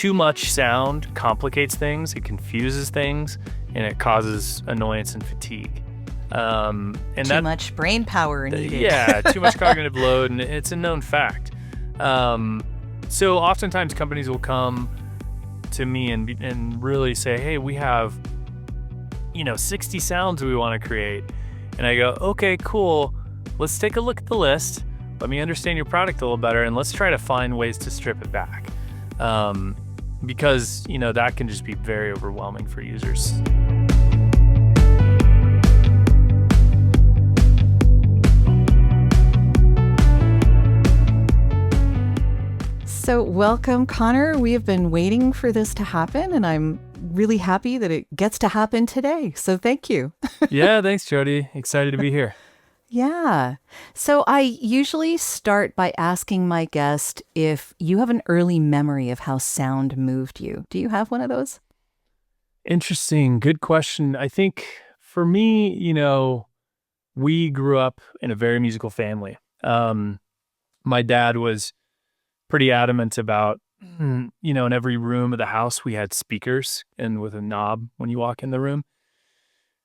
too much sound complicates things, it confuses things, and it causes annoyance and fatigue. And too much brain power needed. Yeah, too much cognitive load, and it's a known fact. So oftentimes companies will come to me and really say, hey, we have 60 sounds we want to create. And I go, okay, cool. Let's take a look at the list. Let me understand your product a little better, and let's try to find ways to strip it back. Because, that can just be very overwhelming for users. So welcome, Connor. We have been waiting for this to happen, and I'm really happy that it gets to happen today. So thank you. Yeah, thanks, Jodi. Excited to be here. Yeah. So I usually start by asking my guest if you have an early memory of how sound moved you. Do you have one of those? Interesting. Good question. I think for me, we grew up in a very musical family. My dad was pretty adamant about, in every room of the house, we had speakers and with a knob when you walk in the room.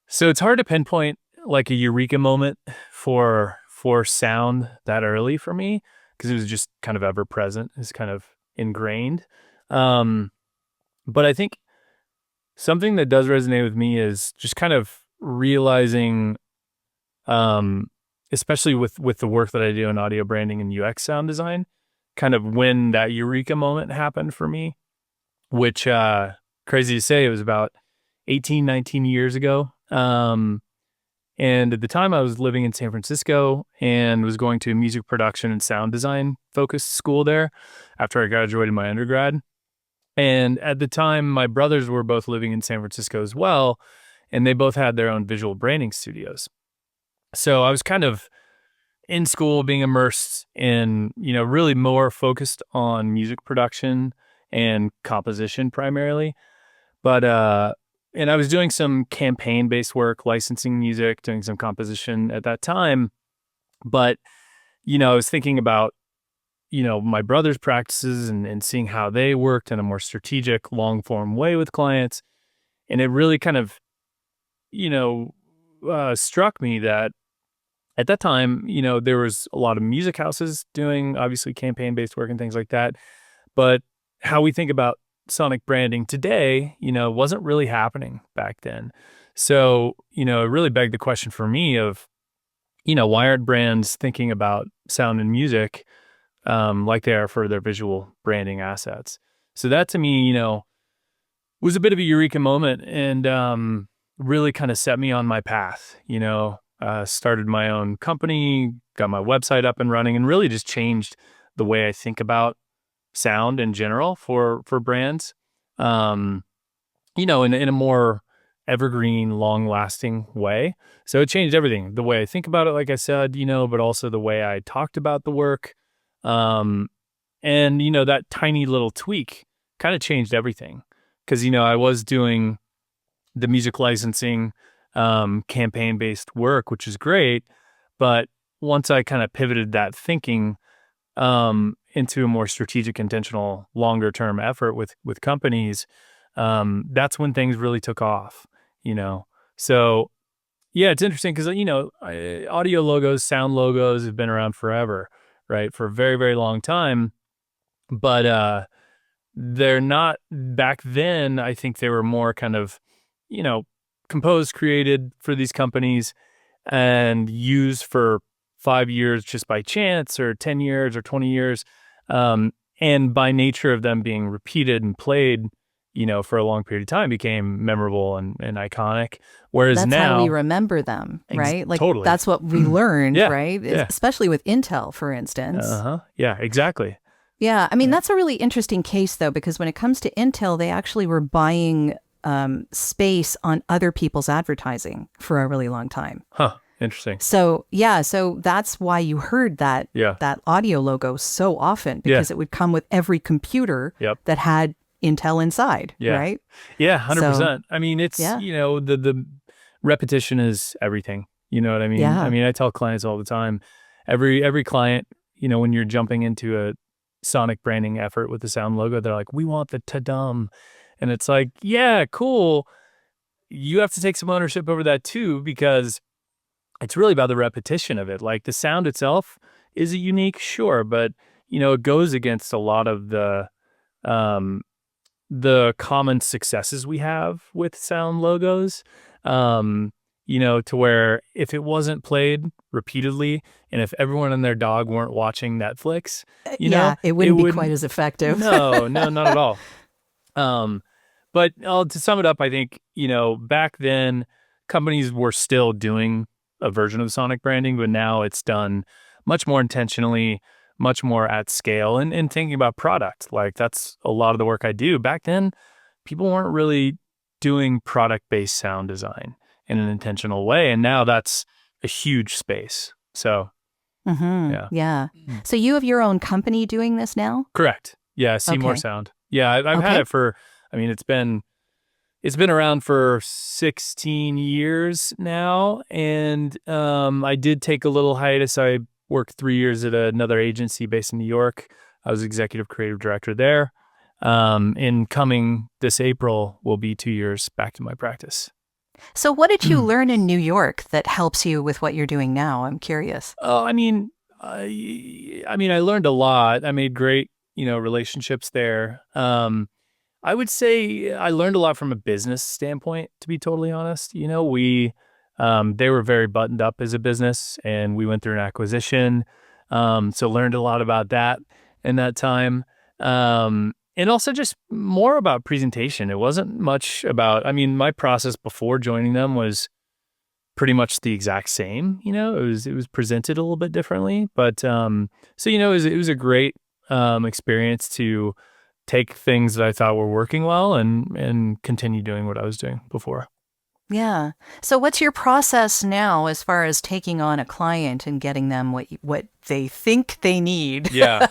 So it's hard to pinpoint like a eureka moment for sound that early for me, because it was just kind of ever present. It's kind of ingrained. But I think something that does resonate with me is just kind of realizing, especially with the work that I do in audio branding and UX sound design, kind of when that eureka moment happened for me, which, crazy to say, it was about 18, 19 years ago. And at the time I was living in San Francisco and was going to a music production and sound design focused school there after I graduated my undergrad. And at the time, my brothers were both living in San Francisco as well, and they both had their own visual branding studios. So I was kind of in school being immersed in, really more focused on music production and composition primarily. But, and I was doing some campaign-based work, licensing music, doing some composition at that time. But, I was thinking about, my brother's practices and seeing how they worked in a more strategic, long-form way with clients. And it really kind of, struck me that at that time, there was a lot of music houses doing obviously campaign-based work and things like that. But how we think about sonic branding today, wasn't really happening back then. So, it really begged the question for me of, why aren't brands thinking about sound and music like they are for their visual branding assets? So that to me, was a bit of a eureka moment and really kind of set me on my path, started my own company, got my website up and running, and really just changed the way I think about sound in general for brands, in a more evergreen, long-lasting way. So it changed everything, the way I think about it, like I said, but also the way I talked about the work. And, that tiny little tweak kind of changed everything. Because, I was doing the music licensing, campaign-based work, which is great. But once I kind of pivoted that thinking into a more strategic, intentional, longer-term effort with companies, that's when things really took off, So, yeah, it's interesting because, audio logos, sound logos have been around forever, right? For a very, very long time. But they're not, back then, I think they were more kind of, composed, created for these companies and used for 5 years just by chance, or 10 years or 20 years. And by nature of them being repeated and played, for a long period of time, became memorable and iconic. Whereas that's now, how we remember them, right? Like totally. That's what we learned, Yeah, right? yeah. Especially with Intel, for instance. Yeah, exactly. Yeah. I mean, that's a really interesting case, though, because when it comes to Intel, they actually were buying space on other people's advertising for a really long time. Huh. Interesting. So, yeah. So that's why you heard that audio logo so often, because it would come with every computer that had Intel inside, right? Yeah, 100%. So, I mean, it's, yeah. The repetition is everything. You know what I mean? Yeah. I mean, I tell clients all the time, every client, when you're jumping into sonic branding effort with the sound logo. They're like, we want the ta-dum. And it's like, yeah, cool. You have to take some ownership over that too, because it's really about the repetition of it. Like the sound itself, is it unique? Sure. But, it goes against a lot of um, the common successes we have with sound logos. To where if it wasn't played repeatedly and if everyone and their dog weren't watching Netflix, it wouldn't be quite as effective. No, not at all. But to sum it up, I think, back then companies were still doing a version of sonic branding, but now it's done much more intentionally, much more at scale, and thinking about product. Like that's a lot of the work I do. Back then, people weren't really doing product-based sound design in an intentional way, and now that's a huge space. So, yeah. So you have your own company doing this now? Correct. Yeah, CMoore Sound. Yeah, I've had it for. I mean, it's been around for 16 years now, and I did take a little hiatus. I worked 3 years at another agency based in New York. I was executive creative director there. In coming this April will be 2 years back to my practice. So what did you learn in New York that helps you with what you're doing now? I'm curious. Oh, I learned a lot. I made great, relationships there. I would say I learned a lot from a business standpoint, to be totally honest. They were very buttoned up as a business, and we went through an acquisition. So learned a lot about that in that time. And also just more about presentation. It wasn't much about, my process before joining them was pretty much the exact same. It was presented a little bit differently, but, it was a great, experience to take things that I thought were working well and continue doing what I was doing before. Yeah. So what's your process now as far as taking on a client and getting them what they think they need? Yeah.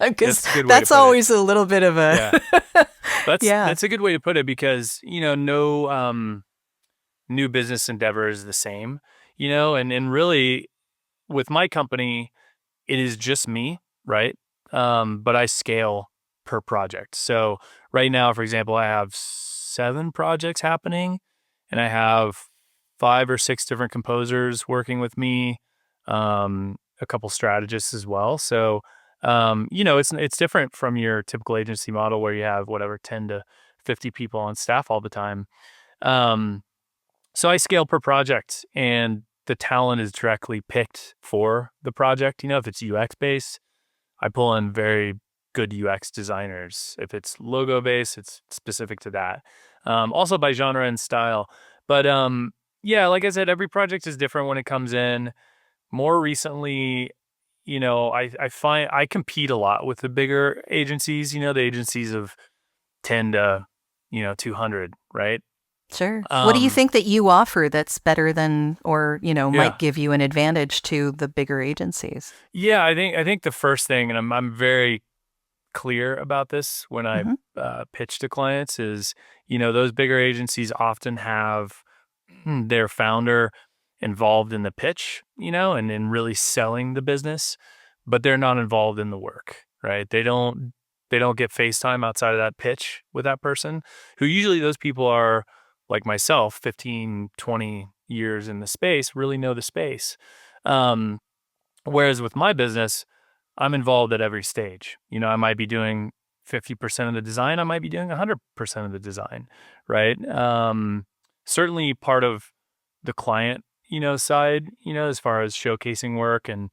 Because that's always a little bit of a... Yeah. That's a good way to put it, because, no new business endeavor is the same, and really with my company, it is just me, right? But I scale per project. So right now, for example, I have 7 projects happening, and I have 5 or 6 different composers working with me, a couple strategists as well. So, it's different from your typical agency model where you have 10 to 50 people on staff all the time. So I scale per project, and the talent is directly picked for the project. If it's UX based, I pull in very good UX designers. If it's logo based, it's specific to that. Also by genre and style. But like I said, every project is different when it comes in. More recently, I find I compete a lot with the bigger agencies, the agencies of 10 to, 200, right? Sure. What do you think that you offer that's better than, or, might give you an advantage to the bigger agencies? Yeah, I think the first thing, and I'm very clear about this when I pitch to clients, is, those bigger agencies often have their founder involved in the pitch, and in really selling the business, but they're not involved in the work, right? They don't get FaceTime outside of that pitch with that person, who usually those people are like myself, 15, 20 years in the space, really know the space. Whereas with my business, I'm involved at every stage. I might be doing 50% of the design. I might be doing 100% of the design, right? Certainly part of the client, side, as far as showcasing work and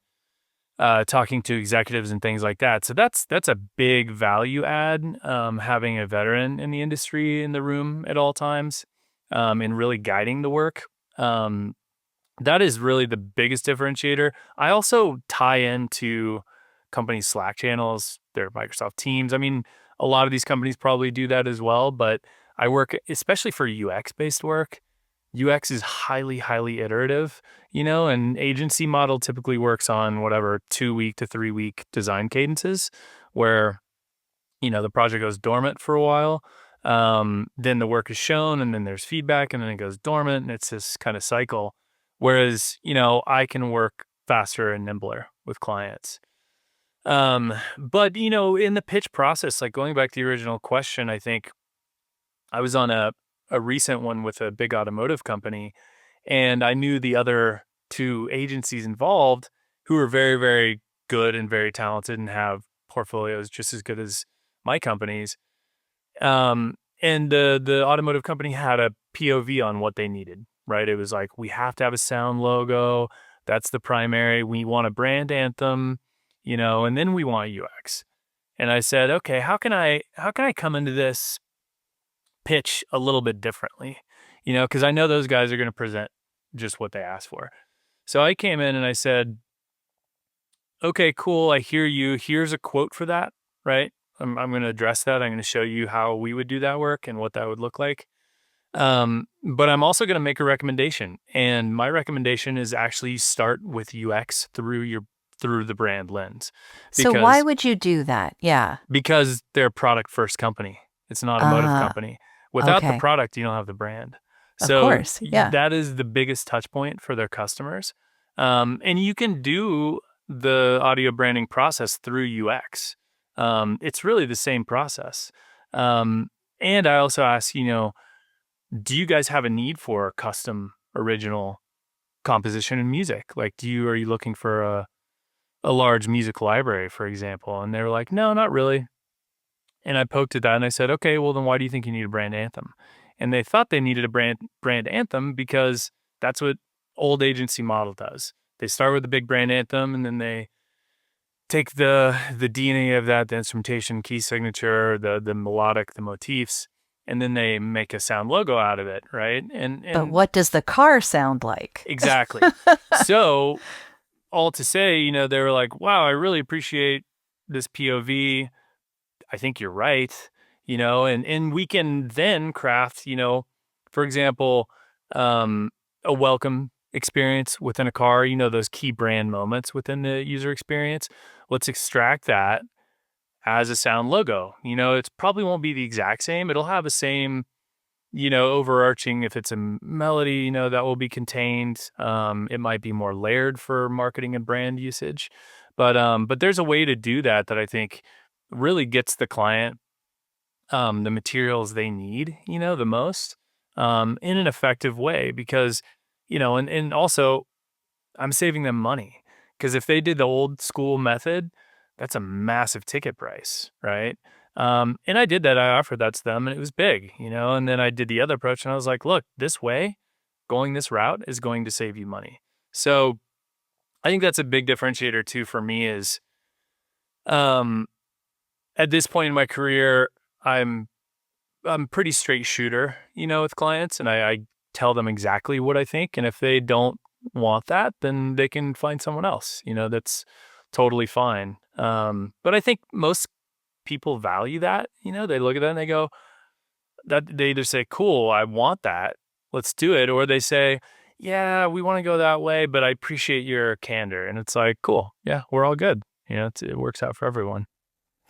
talking to executives and things like that. So that's a big value add, having a veteran in the industry in the room at all times, and really guiding the work. That is really the biggest differentiator. I also tie into company Slack channels, their Microsoft Teams. A lot of these companies probably do that as well, but I work, especially for UX-based work. UX is highly, highly iterative, and agency model typically works on 2-week to 3-week design cadences where, the project goes dormant for a while. Then the work is shown, and then there's feedback, and then it goes dormant, and it's this kind of cycle. Whereas, I can work faster and nimbler with clients. But in the pitch process, like going back to the original question, I think I was on a recent one with a big automotive company, and I knew the other two agencies involved who were very, very good and very talented and have portfolios just as good as my company's. And the automotive company had a POV on what they needed, right? It was like, we have to have a sound logo. That's the primary. We want a brand anthem, and then we want UX. And I said, okay, how can I come into this pitch a little bit differently? Because I know those guys are going to present just what they asked for. So I came in and I said, okay, cool. I hear you. Here's a quote for that, right? I'm going to address that. I'm going to show you how we would do that work and what that would look like. But I'm also going to make a recommendation. And my recommendation is actually start with UX through the brand lens. So why would you do that? Yeah. Because they're a product first company. It's an automotive company. Without the product, you don't have the brand. So of course, yeah. That is the biggest touch point for their customers. And you can do the audio branding process through UX. It's really the same process. And I also ask, do you guys have a need for custom original composition and music? Like, are you looking for a large music library, for example? And they were like, no, not really. And I poked at that and I said, okay, well then why do you think you need a brand anthem? And they thought they needed a brand anthem because that's what old agency model does. They start with the big brand anthem and then they take the DNA of that, the instrumentation, key signature, the melodic, the motifs, and then they make a sound logo out of it, right? And but what does the car sound like? Exactly. So all to say, they were like, wow, I really appreciate this POV. I think you're right, and we can then craft, for example, a welcome experience within a car, those key brand moments within the user experience. Let's extract that as a sound logo. It probably won't be the exact same. It'll have the same, overarching, if it's a melody, that will be contained. It might be more layered for marketing and brand usage, but there's a way to do that I think really gets the client the materials they need, the most, in an effective way, because, and also I'm saving them money, because if they did the old school method, that's a massive ticket price, right? And I did that. I offered that to them and it was big, and then I did the other approach and I was like, look, this way, going this route is going to save you money. So I think that's a big differentiator too for me is, at this point in my career, I'm pretty straight shooter, with clients, and I tell them exactly what I think. And if they don't want that, then they can find someone else, that's totally fine. But I think most people value that, they look at that and they go, that they either say, cool, I want that, let's do it. Or they say, yeah, we want to go that way, but I appreciate your candor. And it's like, cool. Yeah, we're all good. It works out for everyone.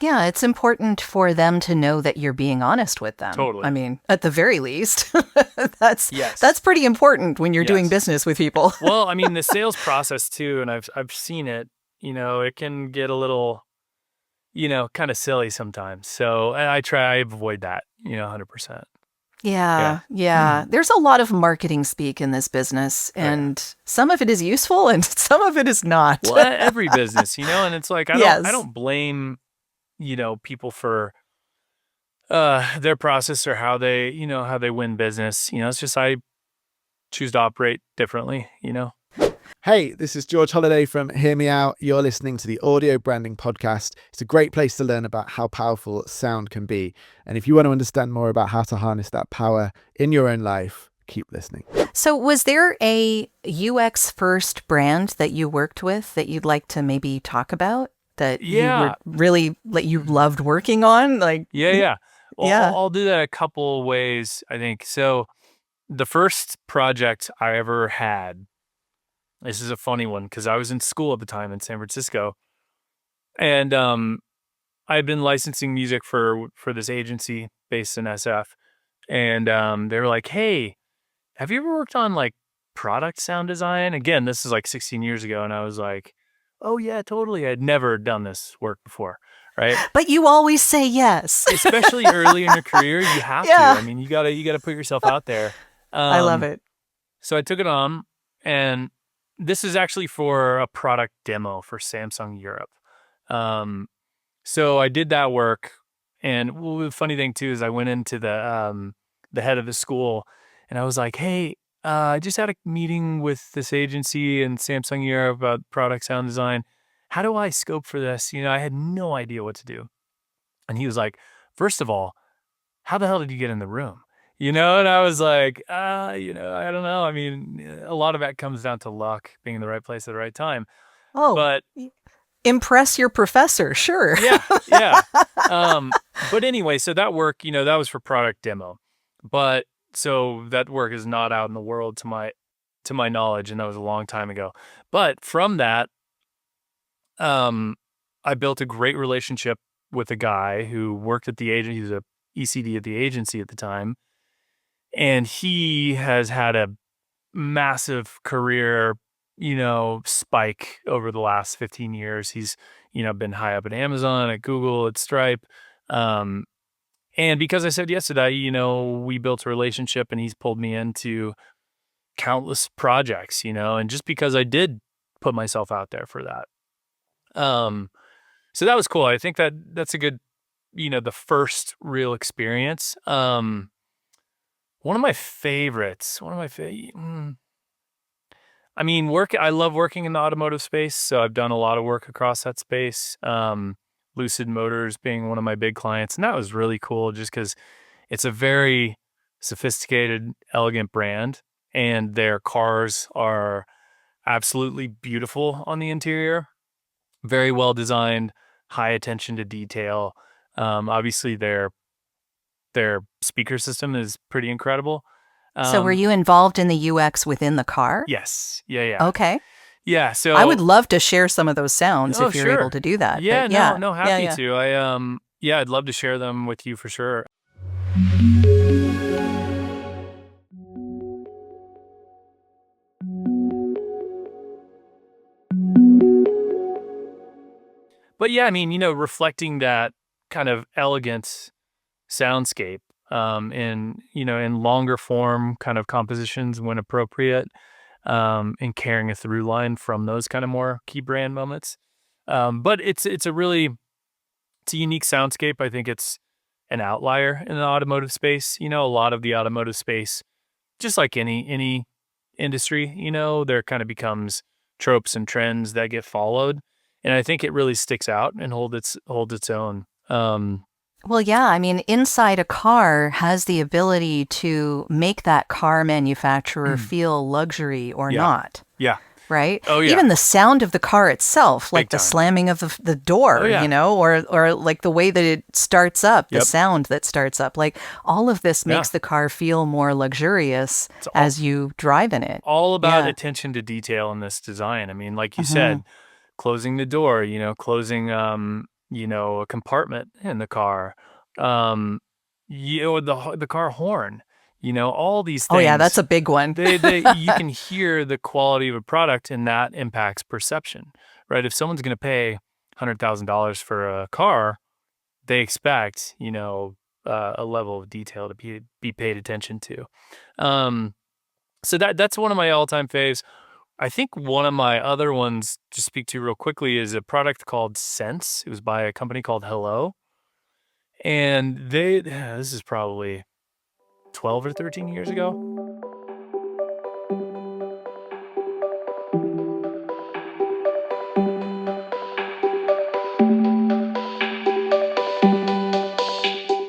Yeah, it's important for them to know that you're being honest with them. Totally. I mean, at the very least, that's pretty important when you're doing business with people. Well, I mean, the sales process too, and I've seen it, it can get a little, kind of silly sometimes. So I avoid that, 100%. Yeah. There's a lot of marketing speak in this business, and some of it is useful and some of it is not. Well, every business, and it's like, I don't blame people for their process or how they, how they win business. It's just I choose to operate differently, Hey, this is George Holliday from Hear Me Out. You're listening to the Audio Branding Podcast. It's a great place to learn about how powerful sound can be. And if you want to understand more about how to harness that power in your own life, keep listening. So was there a UX first brand that you worked with that you'd like to maybe talk about? That you were really, like, you loved working on? Like, Well, I'll do that a couple ways, I think. So the first project I ever had, this is a funny one because I was in school at the time in San Francisco, and I'd been licensing music for this agency based in SF, and they were like, hey, have you ever worked on like product sound design? Again, this is like 16 years ago, and I was like, oh yeah, totally. I'd never done this work before, right? But you always say yes. Especially early in your career, you have to. I mean, you gotta put yourself out there. I love it. So I took it on, and this is actually for a product demo for Samsung Europe. So I did that work, and the funny thing too is I went into the head of the school, and I was like, "Hey, I just had a meeting with this agency in Samsung Europe about product sound design. How do I scope for this? You know, I had no idea what to do." And he was like, "First of all, how the hell did you get in the room?" You know, and I was like, you know, I don't know. I mean, a lot of that comes down to luck, being in the right place at the right time. Oh, but impress your professor, sure. Yeah. But anyway, so that work, you know, that was for product demo. But so that work is not out in the world to my knowledge, and that was a long time ago. But from that, I built a great relationship with a guy who worked at the agency. He was a ECD at the agency at the time. And he has had a massive career, you know, spike over the last 15 years. He's, you know, been high up at Amazon, at Google, at Stripe. And because I said yes to that, you know, we built a relationship, and he's pulled me into countless projects, you know, and just because I did put myself out there for that. So that was cool. I think that's a good, you know, the first real experience. One of my favorites. I mean, I love working in the automotive space, so I've done a lot of work across that space. Lucid Motors being one of my big clients, and that was really cool just because it's a very sophisticated, elegant brand, and their cars are absolutely beautiful on the interior. Very well designed, high attention to detail. Obviously, their speaker system is pretty incredible. So were you involved in the UX within the car? Yes. Yeah. Okay. Yeah. So I would love to share some of those sounds if you're able to do that. Yeah. No, happy to. I'd love to share them with you for sure. But yeah, I mean, you know, reflecting that kind of elegant soundscape in longer form kind of compositions when appropriate, and carrying a through line from those kind of more key brand moments. But it's a unique soundscape. I think it's an outlier in the automotive space. You know, a lot of the automotive space, just like any industry, you know, there kind of becomes tropes and trends that get followed. And I think it really sticks out and holds its own. Well, yeah, I mean, inside a car has the ability to make that car manufacturer feel luxury or not. Yeah. Right? Oh, yeah. Even the sound of the car itself, like the slamming of the door, you know, or like the way that it starts up, the sound that starts up. Like all of this makes the car feel more luxurious as you drive in it. All about attention to detail in this design. I mean, like you said, closing the door, you know, closing you know, a compartment in the car, you know, the car horn, you know, all these things. Oh yeah, that's a big one. You can hear the quality of a product, and that impacts perception, right? If someone's going to pay $100,000 for a car, they expect, you know, a level of detail to be paid attention to. So that's one of my all-time faves. I think one of my other ones to speak to real quickly is a product called Sense. It was by a company called Hello. And this is probably 12 or 13 years ago.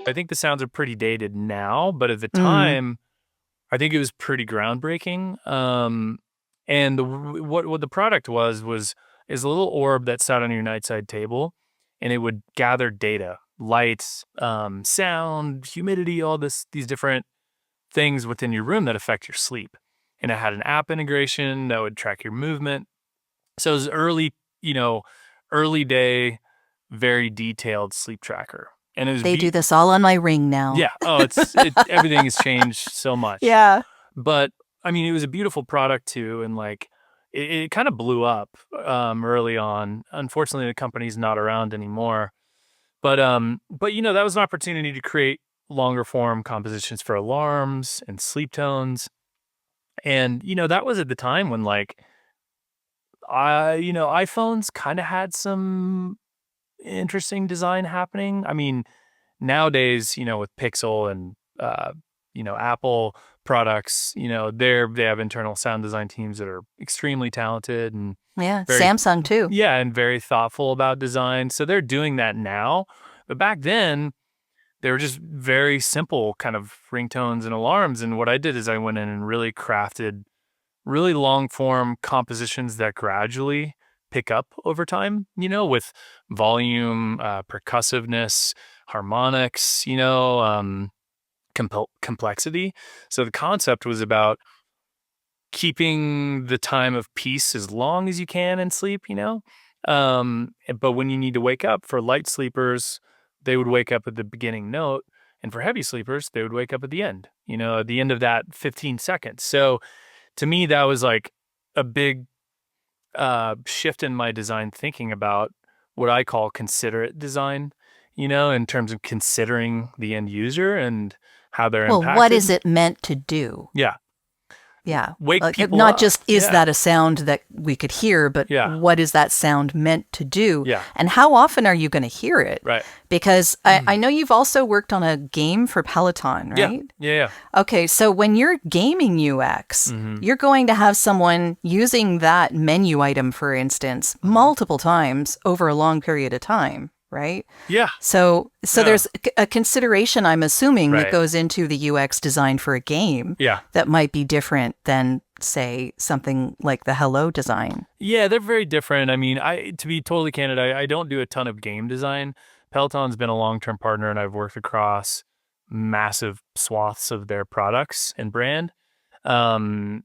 I think the sounds are pretty dated now, but at the time, I think it was pretty groundbreaking. And what the product is a little orb that sat on your nightside table, and it would gather data, lights, sound, humidity, all these different things within your room that affect your sleep. And it had an app integration that would track your movement. So it was early day, very detailed sleep tracker. And they do this all on my Ring now. Yeah. Oh, everything has changed so much. Yeah. But I mean, it was a beautiful product too, and like it kind of blew up early on. Unfortunately, the company's not around anymore. But that was an opportunity to create longer form compositions for alarms and sleep tones. And that was at the time when iPhones kind of had some interesting design happening. I mean, nowadays, with Pixel and Apple products, they have internal sound design teams that are extremely talented and yeah, Samsung too. Yeah, and very thoughtful about design. So they're doing that now. But back then, they were just very simple kind of ringtones and alarms. And what I did is I went in and really crafted really long form compositions that gradually pick up over time, with volume, percussiveness, harmonics, complexity. So the concept was about keeping the time of peace as long as you can in sleep, but when you need to wake up, for light sleepers, they would wake up at the beginning note. And for heavy sleepers, they would wake up at the end, at the end of that 15 seconds. So to me, that was like a big shift in my design thinking about what I call considerate design, in terms of considering the end user and how they're impacted. Well, what is it meant to do? Yeah. Yeah. Wake people not up. just is that a sound that we could hear, but what is that sound meant to do? Yeah. And how often are you going to hear it? Right. Because I know you've also worked on a game for Peloton, right? Yeah. Okay, so when you're gaming UX, you're going to have someone using that menu item, for instance, multiple times over a long period of time. Right? Yeah. So there's a consideration, I'm assuming, Right. that goes into the UX design for a game that might be different than, say, something like the Hello design. Yeah, they're very different. I mean, to be totally candid, I don't do a ton of game design. Peloton's been a long-term partner, and I've worked across massive swaths of their products and brand. And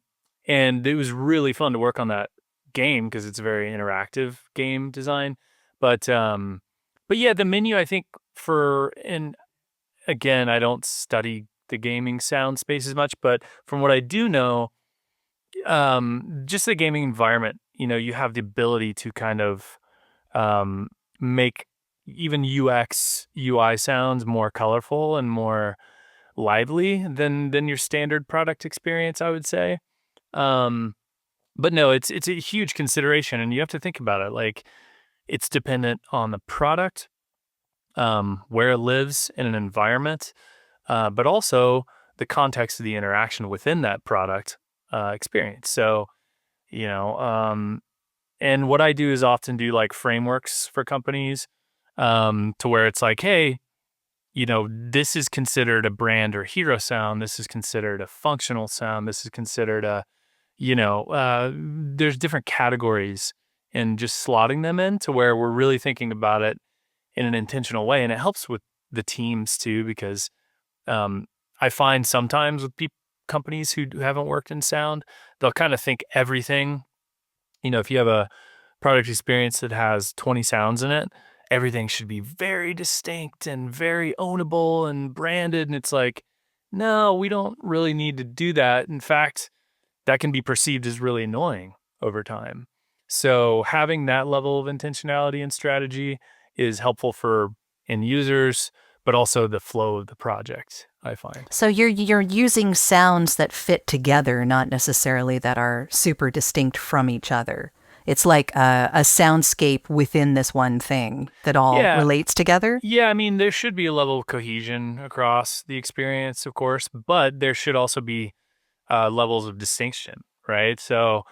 it was really fun to work on that game because it's a very interactive game design. But yeah, the menu, I think and again, I don't study the gaming sound space as much, but from what I do know, just the gaming environment, you have the ability to kind of make even UX, UI sounds more colorful and more lively than your standard product experience, I would say. But no, it's a huge consideration, and you have to think about it. Like, it's dependent on the product, where it lives in an environment, but also the context of the interaction within that product experience. So, and what I do is often do like frameworks for companies to where it's like, hey, this is considered a brand or hero sound. This is considered a functional sound. This is considered there's different categories, and just slotting them in to where we're really thinking about it in an intentional way. And it helps with the teams too, because I find sometimes with companies who haven't worked in sound, they'll kind of think everything, if you have a product experience that has 20 sounds in it, everything should be very distinct and very ownable and branded. And it's like, no, we don't really need to do that. In fact, that can be perceived as really annoying over time. So having that level of intentionality and strategy is helpful for end users, but also the flow of the project, I find. So you're using sounds that fit together, not necessarily that are super distinct from each other. It's like a soundscape within this one thing that all relates together? Yeah, I mean, there should be a level of cohesion across the experience, of course, but there should also be levels of distinction, right? So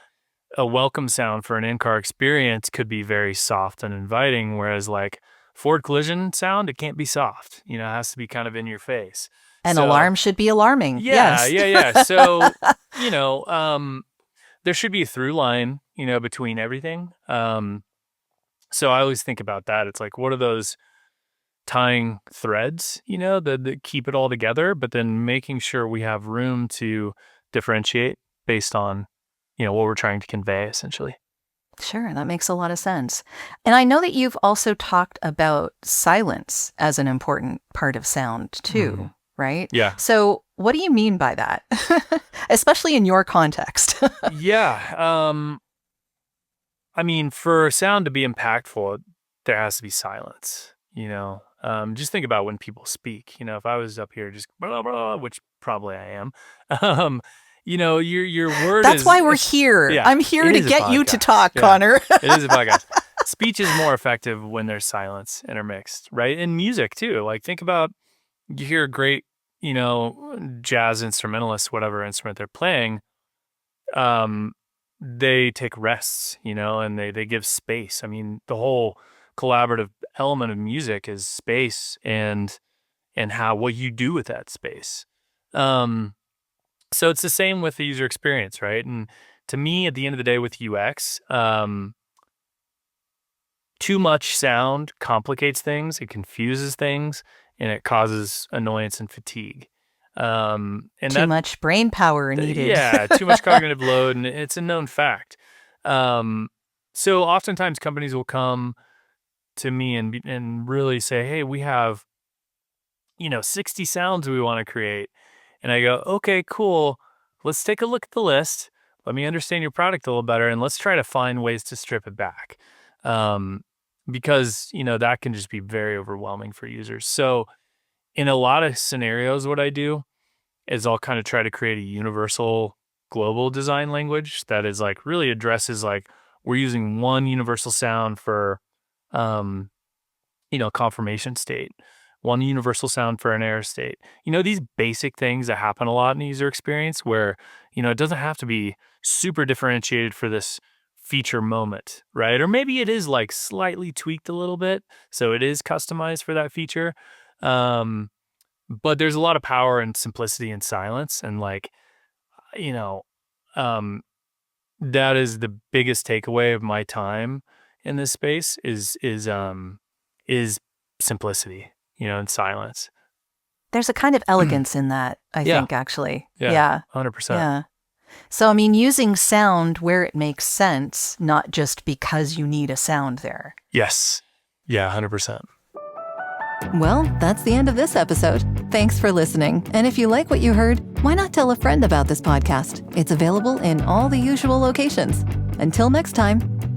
a welcome sound for an in-car experience could be very soft and inviting, whereas like Ford collision sound, it can't be soft. It has to be kind of in your face. An alarm should be alarming. Yeah, yes. yeah. So, there should be a through line, between everything. So I always think about that. It's like, what are those tying threads, that keep it all together, but then making sure we have room to differentiate based on what we're trying to convey, essentially. Sure, that makes a lot of sense. And I know that you've also talked about silence as an important part of sound too, right? Yeah. So what do you mean by that? Especially in your context. Yeah. I mean, for sound to be impactful, there has to be silence, just think about when people speak, if I was up here just blah, blah, which probably I am, your word That's is... why we're here. Yeah, I'm here to get you to talk, Connor. It is a podcast. Speech is more effective when there's silence intermixed, right? In music too. Like think about, you hear a great, jazz instrumentalist, whatever instrument they're playing, they take rests, and they give space. I mean, the whole collaborative element of music is space and what you do with that space. So it's the same with the user experience, right? And to me, at the end of the day with UX, too much sound complicates things, it confuses things, and it causes annoyance and fatigue. And too much brain power needed. Yeah, too much cognitive load, and it's a known fact. So oftentimes companies will come to me and really say, hey, we have 60 sounds we want to create. And I go, okay, cool. Let's take a look at the list. Let me understand your product a little better, and let's try to find ways to strip it back. Because, that can just be very overwhelming for users. So in a lot of scenarios, what I do is I'll kind of try to create a universal global design language that is like really addresses like we're using one universal sound for, confirmation state, one universal sound for an error state. These basic things that happen a lot in the user experience where, it doesn't have to be super differentiated for this feature moment, right? Or maybe it is like slightly tweaked a little bit, so it is customized for that feature. But there's a lot of power in simplicity and silence, and like, that is the biggest takeaway of my time in this space is simplicity, and silence. There's a kind of elegance in that, I think, actually. Yeah. 100%. Yeah. So, I mean, using sound where it makes sense, not just because you need a sound there. Yes. Yeah, 100%. Well, that's the end of this episode. Thanks for listening. And if you like what you heard, why not tell a friend about this podcast? It's available in all the usual locations. Until next time.